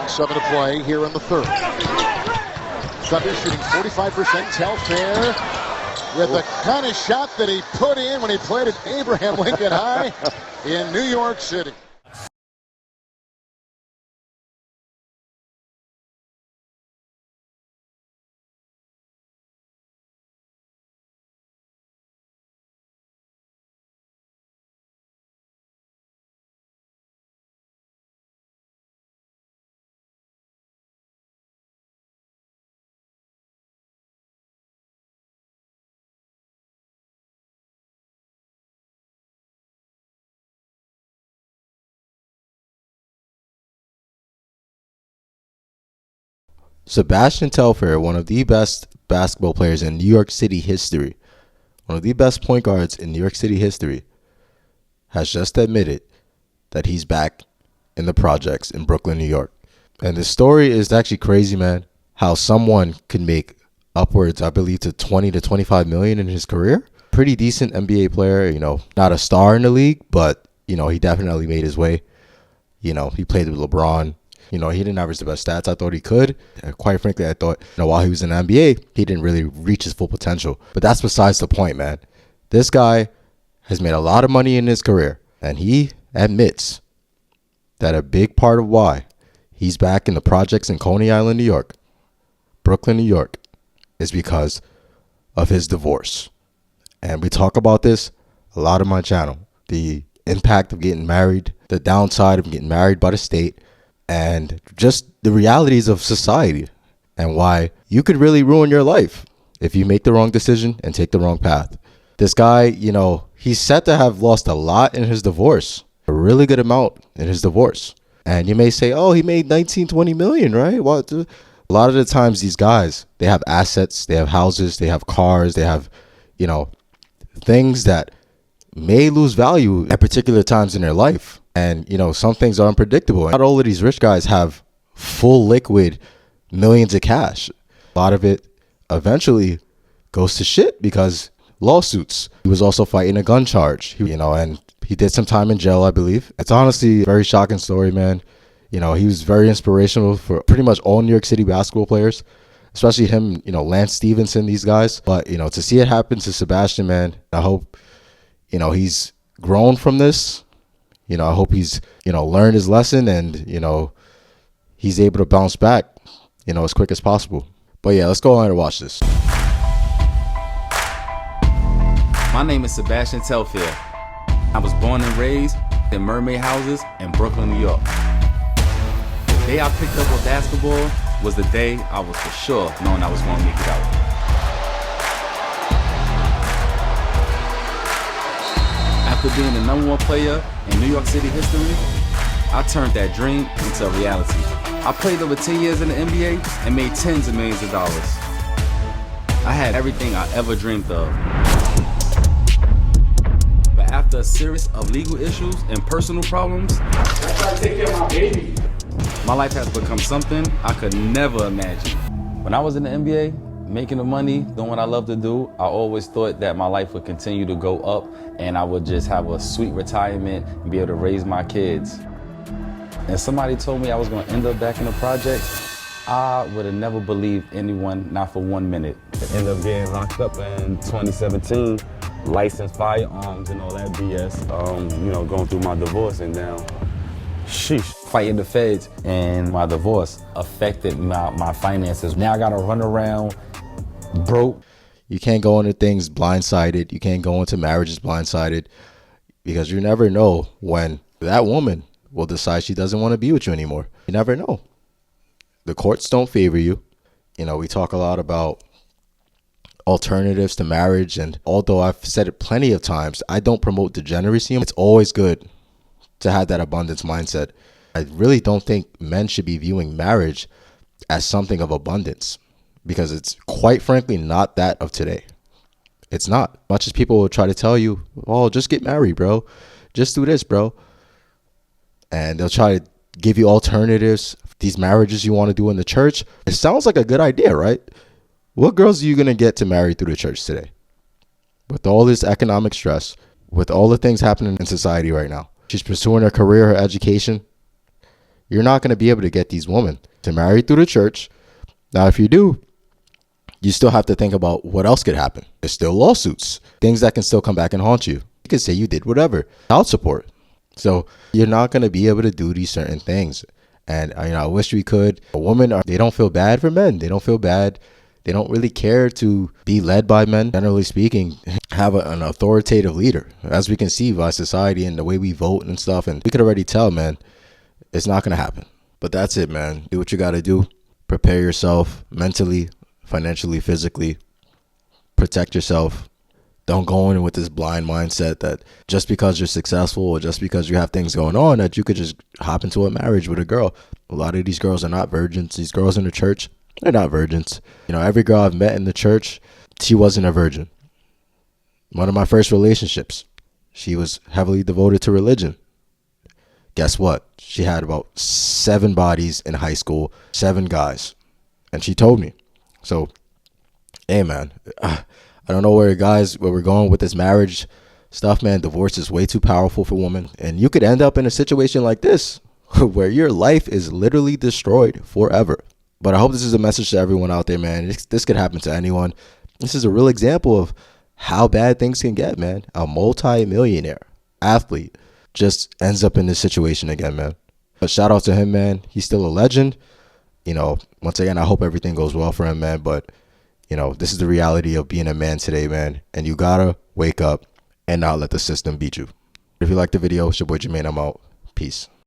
7 to play here in the third. Thunder shooting 45%. Telfair with the kind of shot that he put in when he played at Abraham Lincoln High in New York City. Sebastian Telfair, one of the best basketball players in New York City history, one of the best point guards in New York City history, has just admitted that he's back in the projects in Brooklyn, New York. And the story is actually crazy, man. How someone could make upwards, I believe, to 20 to 25 million in his career. Pretty decent NBA player, not a star in the league, but, he definitely made his way. He played with LeBron. He didn't average the best stats I thought he could. And quite frankly, I thought, while he was in the NBA, he didn't really reach his full potential. But that's besides the point, man. This guy has made a lot of money in his career. And he admits that a big part of why he's back in the projects in Coney Island, New York, Brooklyn, New York, is because of his divorce. And we talk about this a lot on my channel. The impact of getting married, the downside of getting married by the state, and just the realities of society and why you could really ruin your life if you make the wrong decision and take the wrong path. This guy, he's said to have lost a lot in his divorce, a really good amount in his divorce. And you may say, oh, he made 19, 20 million, right? Well, a lot of the times these guys, they have assets, they have houses, they have cars, they have, things that may lose value at particular times in their life. And, some things are unpredictable. Not all of these rich guys have full liquid millions of cash. A lot of it eventually goes to shit because lawsuits. He was also fighting a gun charge, and he did some time in jail, I believe. It's honestly a very shocking story, man. He was very inspirational for pretty much all New York City basketball players, especially him, Lance Stevenson, these guys. But, to see it happen to Sebastian, man, I hope, he's grown from this. I hope he's, learned his lesson and, he's able to bounce back, as quick as possible. But yeah, let's go on and watch this. My name is Sebastian Telfair. I was born and raised in mermaid houses in Brooklyn, New York. The day I picked up with basketball was the day I was for sure knowing I was going to make it out. After being the #1 player in New York City history, I turned that dream into a reality. I played over 10 years in the NBA and made tens of millions of dollars. I had everything I ever dreamed of. But after a series of legal issues and personal problems, that's how I take care of my baby. My life has become something I could never imagine. When I was in the NBA, making the money, doing what I love to do, I always thought that my life would continue to go up and I would just have a sweet retirement and be able to raise my kids. And somebody told me I was going to end up back in the projects, I would have never believed anyone, not for 1 minute. I ended up getting locked up in 2017, licensed firearms and all that BS, going through my divorce, and now, sheesh. Fighting the feds and my divorce affected my finances. Now I got to run around broke. You can't go into things blindsided. You can't go into marriages blindsided because you never know when that woman will decide she doesn't want to be with you anymore. You never know. The courts don't favor you. We talk a lot about alternatives to marriage, and although I've said it plenty of times, I don't promote degeneracy. It's always good to have that abundance mindset. I really don't think men should be viewing marriage as something of abundance because it's quite frankly not that of today. It's not. Much as people will try to tell you, oh, just get married, bro. Just do this, bro. And they'll try to give you alternatives, these marriages you want to do in the church. It sounds like a good idea, right? What girls are you going to get to marry through the church today? With all this economic stress, with all the things happening in society right now. She's pursuing her career, her education. You're not going to be able to get these women to marry through the church. Now, if you do, you still have to think about what else could happen. There's still lawsuits, things that can still come back and haunt you. You could say you did whatever, child support. So you're not going to be able to do these certain things. And I wish we could. Women, they don't feel bad for men. They don't feel bad. They don't really care to be led by men. Generally speaking, have an authoritative leader, as we can see by society and the way we vote and stuff. And we could already tell, man, it's not going to happen. But that's it, man. Do what you got to do. Prepare yourself mentally, financially, physically. Protect yourself. Don't go in with this blind mindset that just because you're successful or just because you have things going on that you could just hop into a marriage with a girl. A lot of these girls are not virgins. These girls in the church, they're not virgins. Every girl I've met in the church, she wasn't a virgin. One of my first relationships, she was heavily devoted to religion. Guess what? She had about 7 bodies in high school, 7 guys. And she told me. So, hey, man, I don't know where we're going with this marriage stuff, man. Divorce is way too powerful for women. And you could end up in a situation like this where your life is literally destroyed forever. But I hope this is a message to everyone out there, man. This could happen to anyone. This is a real example of how bad things can get, man. A multi-millionaire athlete just ends up in this situation again, man. But shout out to him, man. He's still a legend. Once again, I hope everything goes well for him, man. But this is the reality of being a man today, man. And you gotta wake up and not let the system beat you. If you liked the video, it's your boy Jermaine. I'm out. Peace.